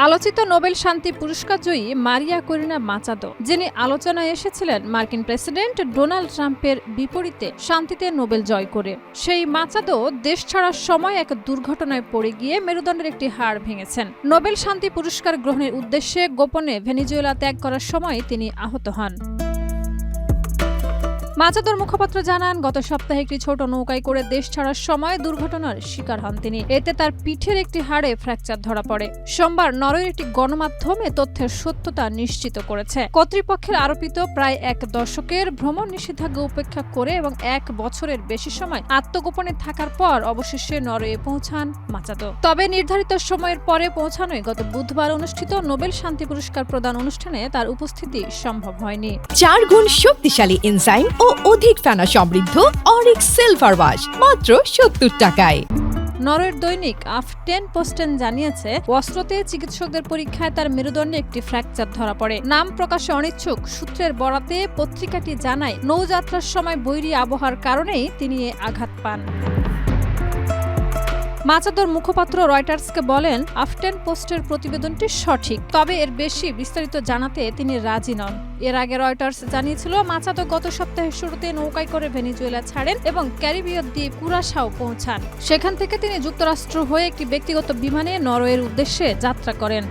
আলোচিত নোবেল শান্তি পুরস্কার জয়ী মারিয়া করিনা মাচাদো, যিনি আলোচনায় এসেছিলেন মার্কিন প্রেসিডেন্ট ডোনাল্ড ট্রাম্পের বিপরীতে শান্তিতে নোবেল জয় করে। সেই মাচাদো দেশ ছাড়ার সময় এক দুর্ঘটনায় পড়ে গিয়ে মেরুদণ্ডের একটি হাড় ভেঙেছেন। নোবেল শান্তি পুরস্কার গ্রহণের উদ্দেশ্যে গোপনে ভেনেজুয়েলা ত্যাগ করার সময় তিনি আহত হন। মাচাদোর মুখপাত্র জানান, গত সপ্তাহে একটি ছোট নৌকায় করে দেশ ছাড়ার সময় দুর্ঘটনার শিকার হন তিনি। এতে তার পিঠের একটি হাড়ে ফ্র্যাকচার ধরা পড়ে। সোমবার নরওয়ের একটি গণমাধ্যম এ তথ্যের সত্যতা নিশ্চিত করেছে। কর্তৃপক্ষের আরোপিত প্রায় 1 দশকের ভ্রমণ নিষেধাজ্ঞা উপেক্ষা করে এবং 1 বছরের বেশি সময় আত্মগোপনে থাকার পর অবশেষে নরওয়ে পৌঁছান মাচাদো। তবে নির্ধারিত সময়ের পরে পৌঁছানোয় গত বুধবার অনুষ্ঠিত নোবেল শান্তি পুরস্কার প্রদান অনুষ্ঠানে তার উপস্থিতি সম্ভব হয়নি। 4 গুণ শক্তিশালী এনজাইম ও অধিক ফেনা সমৃদ্ধ অরিক্স সিলভার ওয়াশ মাত্র 70 টাকায়। নরওয়ের দৈনিক আফটেনপোস্টেন জানিয়েছে, অস্ত্রতে চিকিৎসকদের পরীক্ষায় তার মেরুদণ্ডে একটি ফ্র্যাকচার ধরা পড়ে। নাম প্রকাশে অনিচ্ছুক সূত্রের বরাতে পত্রিকাটি জানায়, নৌযাত্রার সময় বৈরী আবহাওয়ার কারণেই তিনি এ আঘাত পান। মাচাদোর মুখপাত্র রয়টার্সকে বলেন, আফটেনপোস্টের প্রতিবেদনটি সঠিক, তবে এর বেশি বিস্তারিত জানাতে তিনি রাজি নন। এর আগে রয়টার্স জানিয়েছিল, মাচাদো গত সপ্তাহের শুরুতে নৌকায় করে ভেনেজুয়েলা ছাড়েন এবং ক্যারিবীয় দ্বীপ কুরাসাও পৌঁছান। সেখান থেকে তিনি যুক্তরাষ্ট্র হয়ে একটি ব্যক্তিগত বিমানে নরওয়ের উদ্দেশ্যে যাত্রা করেন।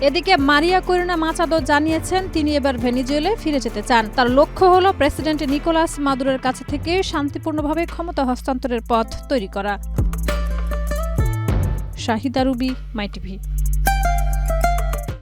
এদিকে মারিয়া করিনা মাচাদো জানিয়েছেন, তিনি এবার ভেনেজুয়েলায় ফিরে যেতে চান। তার লক্ষ্য হল প্রেসিডেন্ট নিকোলাস মাদুরোর কাছে থেকে শান্তিপূর্ণভাবে ক্ষমতা হস্তান্তরের পথ তৈরি করা। শাহিদা রুবি, মাই টিভি।